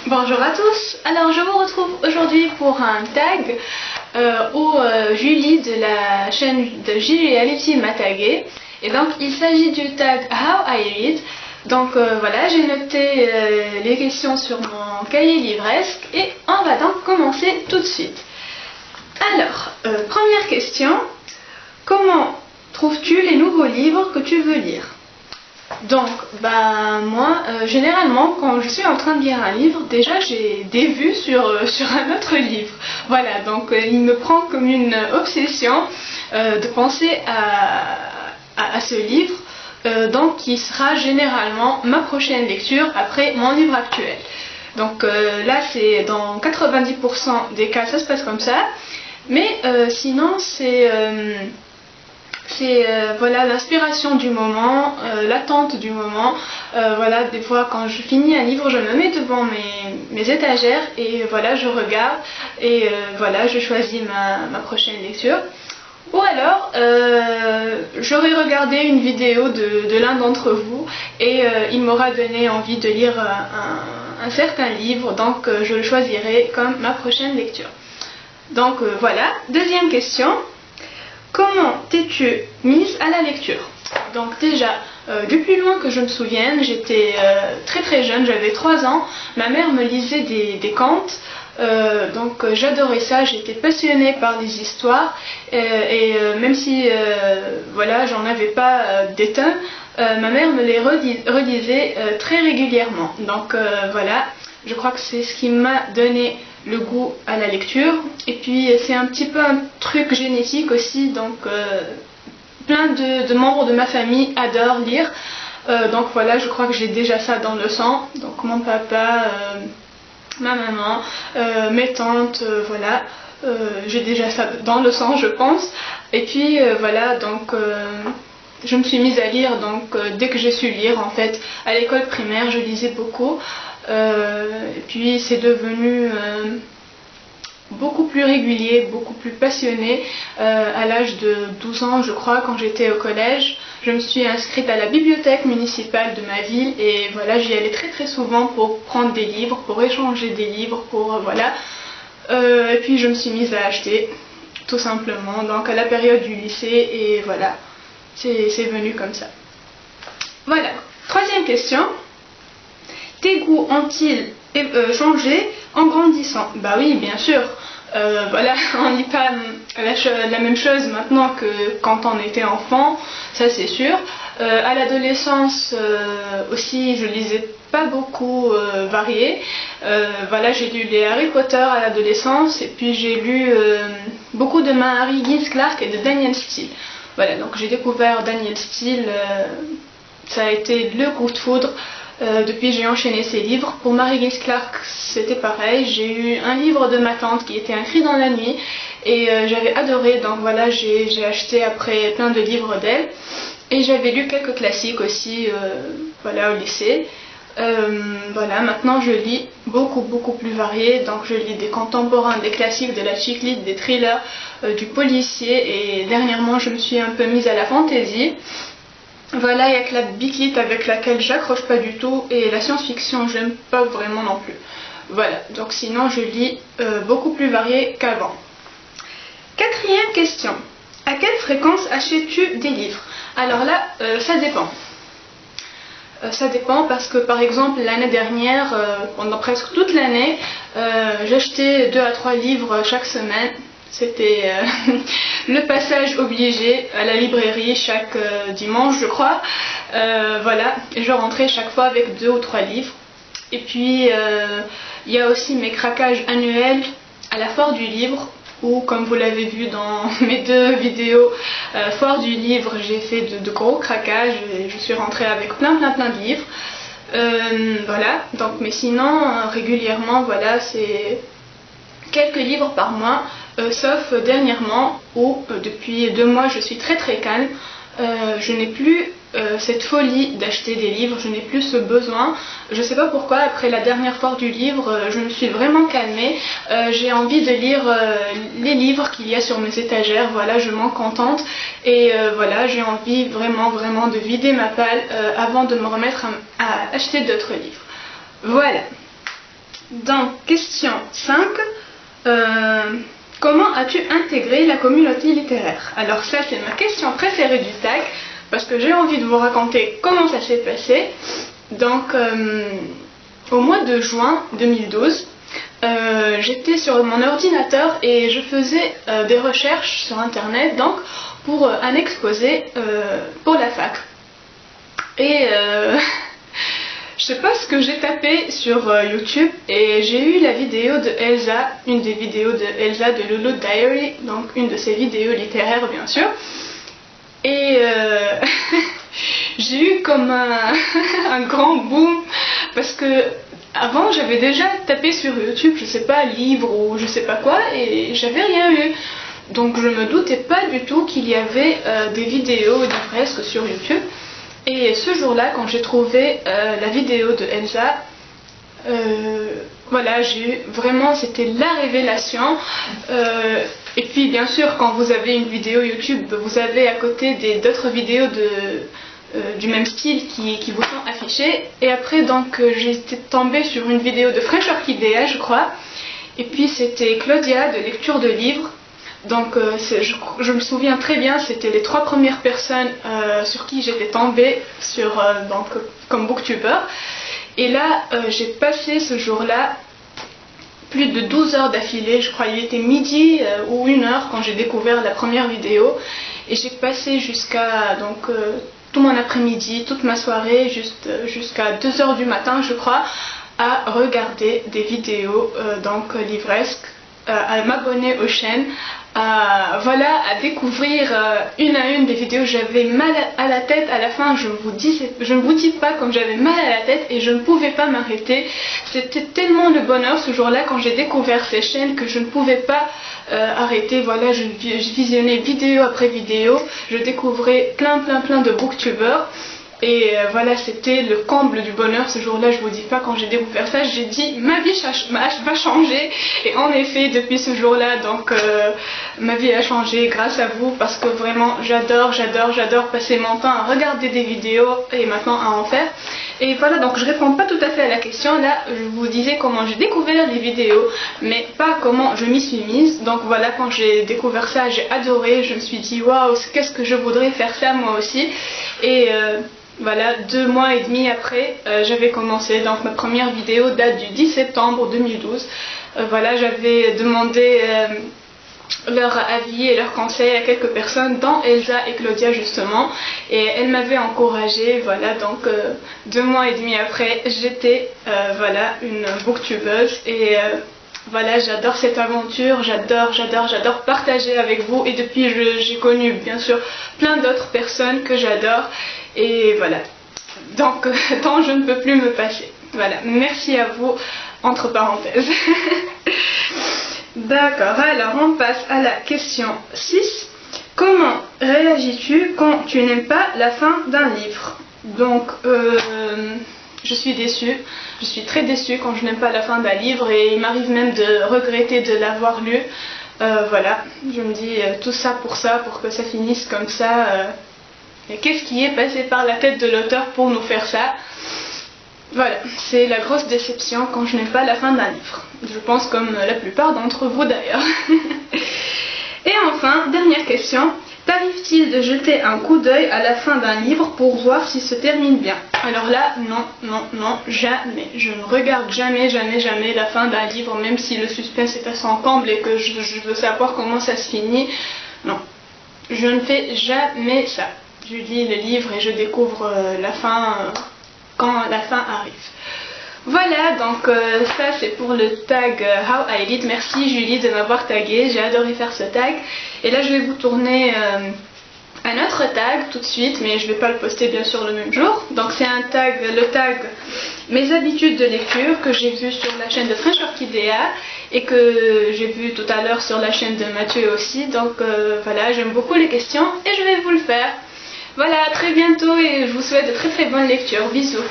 Bonjour à tous, alors je vous retrouve aujourd'hui pour un tag où Julie de la chaîne de Julie m'a tagué. Et donc il s'agit du tag How I Read. Donc voilà, j'ai noté les questions sur mon cahier livresque et on va donc commencer tout de suite. Alors, première question, comment trouves-tu les nouveaux livres que tu veux lire? Donc, moi, généralement, quand je suis en train de lire un livre, déjà j'ai des vues sur un autre livre. Voilà, donc il me prend comme une obsession de penser à ce livre, donc qui sera généralement ma prochaine lecture après mon livre actuel. Donc là, c'est dans 90% des cas, ça se passe comme ça. Mais sinon, c'est voilà, l'inspiration du moment, l'attente du moment. Voilà, des fois quand je finis un livre, je me mets devant mes étagères et voilà, je regarde et voilà, je choisis ma prochaine lecture. Ou alors, j'aurais regardé une vidéo de l'un d'entre vous et il m'aura donné envie de lire un certain livre, donc je le choisirai comme ma prochaine lecture. Donc voilà, deuxième question. Comment t'es-tu mise à la lecture? Donc déjà, du plus loin que je me souvienne, j'étais très jeune, j'avais 3 ans. Ma mère me lisait des contes, donc j'adorais ça, j'étais passionnée par les histoires. Et même si voilà, j'en avais pas des tonnes, ma mère me les relisait très régulièrement. Donc voilà, je crois que c'est ce qui m'a donné le goût à la lecture. Et puis c'est un petit peu un truc génétique aussi, donc plein de membres de ma famille adorent lire. Donc voilà, je crois que j'ai déjà ça dans le sang. Donc mon papa, ma maman, mes tantes, voilà. J'ai déjà ça dans le sang, je pense. Et puis voilà, donc je me suis mise à lire donc dès que j'ai su lire en fait. À l'école primaire, je lisais beaucoup. Et puis c'est devenu beaucoup plus régulier, beaucoup plus passionné. À l'âge de 12 ans, je crois, quand j'étais au collège, je me suis inscrite à la bibliothèque municipale de ma ville et voilà, j'y allais très souvent pour prendre des livres, pour échanger des livres, pour voilà. Et puis je me suis mise à acheter, tout simplement, donc à la période du lycée et voilà, c'est venu comme ça. Voilà, troisième question. Tes goûts ont-ils changé en grandissant? Bah oui, bien sûr. Voilà, on lit pas la même chose maintenant que quand on était enfant, ça c'est sûr. À l'adolescence aussi, je lisais pas beaucoup varié. Voilà, j'ai lu les Harry Potter à l'adolescence et puis j'ai lu beaucoup de Mary Higgins Clark et de Danielle Steele. Voilà, donc j'ai découvert Danielle Steele, ça a été le coup de foudre. Depuis j'ai enchaîné ces livres. Pour Mary Higgins Clark c'était pareil, j'ai eu un livre de ma tante qui était Un cri dans la nuit et j'avais adoré, donc voilà, j'ai acheté après plein de livres d'elle et j'avais lu quelques classiques aussi voilà, au lycée. Voilà, maintenant je lis beaucoup plus varié, donc je lis des contemporains, des classiques, de la chick lit, des thrillers, du policier et dernièrement je me suis un peu mise à la fantasy. Voilà, il n'y a que la big lit avec laquelle j'accroche pas du tout et la science-fiction j'aime pas vraiment non plus. Voilà, donc sinon je lis beaucoup plus varié qu'avant. Quatrième question. À quelle fréquence achètes-tu des livres? Alors là, ça dépend. Ça dépend parce que par exemple l'année dernière, pendant presque toute l'année, j'achetais 2 à 3 livres chaque semaine. C'était le passage obligé à la librairie chaque dimanche, je crois. Voilà, et je rentrais chaque fois avec 2 ou 3 livres. Et puis, il y a aussi mes craquages annuels à la Foire du Livre, où, comme vous l'avez vu dans mes 2 vidéos Foire du Livre, j'ai fait de gros craquages et je suis rentrée avec plein de livres. Voilà, donc, mais sinon, régulièrement, voilà, c'est quelques livres par mois. Sauf dernièrement où depuis 2 mois je suis très calme. Je n'ai plus cette folie d'acheter des livres, je n'ai plus ce besoin. Je ne sais pas pourquoi, après la dernière foire du livre, je me suis vraiment calmée. J'ai envie de lire les livres qu'il y a sur mes étagères, voilà, je m'en contente. Et voilà, j'ai envie vraiment de vider ma palle avant de me remettre à acheter d'autres livres. Voilà. Donc, question 5. Comment as-tu intégré la communauté littéraire? Alors ça, c'est ma question préférée du tag, parce que j'ai envie de vous raconter comment ça s'est passé. Donc, au mois de juin 2012, j'étais sur mon ordinateur et je faisais des recherches sur internet donc pour un exposé pour la fac. Et je sais pas ce que j'ai tapé sur YouTube et j'ai eu la vidéo de Elsa, une des vidéos de Elsa de Lulu Diary, donc une de ses vidéos littéraires bien sûr. Et j'ai eu comme un grand boom parce que avant j'avais déjà tapé sur YouTube, je sais pas, livre ou je sais pas quoi, et j'avais rien eu. Donc je me doutais pas du tout qu'il y avait des vidéos livresques sur YouTube. Et ce jour-là, quand j'ai trouvé la vidéo de Elsa, voilà, j'ai eu vraiment, c'était la révélation. Et puis bien sûr, quand vous avez une vidéo YouTube, vous avez à côté d'autres vidéos du même style qui vous sont affichées. Et après, donc, j'étais tombée sur une vidéo de Fresh Orchidea, je crois. Et puis c'était Claudia de lecture de livres. Donc je me souviens très bien, c'était les 3 premières personnes sur qui j'étais tombée comme booktuber. Et là, j'ai passé ce jour-là plus de 12 heures d'affilée, je crois il était midi ou 1 heure quand j'ai découvert la première vidéo. Et j'ai passé jusqu'à tout mon après-midi, toute ma soirée, jusqu'à 2 heures du matin je crois, à regarder des vidéos livresques, à m'abonner aux chaînes, à découvrir une à une des vidéos. J'avais mal à la tête à la fin, je ne vous dis pas comme j'avais mal à la tête et je ne pouvais pas m'arrêter. C'était tellement le bonheur ce jour-là quand j'ai découvert ces chaînes que je ne pouvais pas arrêter. Voilà, je visionnais vidéo après vidéo, je découvrais plein de booktubers. Et voilà, c'était le comble du bonheur ce jour-là, je vous dis pas, quand j'ai découvert ça, j'ai dit ma vie va changer. Et en effet, depuis ce jour-là, ma vie a changé grâce à vous, parce que vraiment j'adore passer mon temps à regarder des vidéos et maintenant à en faire. Et voilà, donc je réponds pas tout à fait à la question. Là, je vous disais comment j'ai découvert les vidéos, mais pas comment je m'y suis mise. Donc voilà, quand j'ai découvert ça, j'ai adoré, je me suis dit waouh, qu'est-ce que je voudrais faire ça moi aussi. Et voilà, 2 mois et demi après, j'avais commencé. Donc ma première vidéo date du 10 septembre 2012. Voilà, j'avais demandé leur avis et leurs conseils à quelques personnes, dont Elsa et Claudia justement. Et elles m'avaient encouragée. Voilà, donc 2 mois et demi après, j'étais une booktubeuse. Et voilà, j'adore cette aventure, j'adore partager avec vous. Et depuis, j'ai connu bien sûr plein d'autres personnes que j'adore. Et voilà, donc tant je ne peux plus me passer. Voilà, merci à vous, entre parenthèses. D'accord, alors on passe à la question 6. Comment réagis-tu quand tu n'aimes pas la fin d'un livre? Donc, je suis déçue, je suis très déçue quand je n'aime pas la fin d'un livre, et il m'arrive même de regretter de l'avoir lu. Voilà, je me dis tout ça, pour que ça finisse comme ça. Et qu'est-ce qui est passé par la tête de l'auteur pour nous faire ça? Voilà, c'est la grosse déception quand je n'aime pas la fin d'un livre. Je pense comme la plupart d'entre vous d'ailleurs. Et enfin, dernière question. T'arrive-t-il de jeter un coup d'œil à la fin d'un livre pour voir s'il se termine bien? Alors là, non, jamais. Je ne regarde jamais la fin d'un livre, même si le suspense est à son comble et que je veux savoir comment ça se finit. Non, je ne fais jamais ça. Je lis le livre et je découvre la fin quand la fin arrive. Voilà, donc ça c'est pour le tag How I Read. Merci Julie de m'avoir tagué, j'ai adoré faire ce tag. Et là je vais vous tourner un autre tag tout de suite, mais je ne vais pas le poster bien sûr le même jour. Donc c'est le tag Mes habitudes de lecture, que j'ai vu sur la chaîne de Fresh Orchidea et que j'ai vu tout à l'heure sur la chaîne de Mathieu aussi. Donc voilà, j'aime beaucoup les questions et je vais vous le faire. Voilà, à très bientôt et je vous souhaite de très bonnes lectures. Bisous.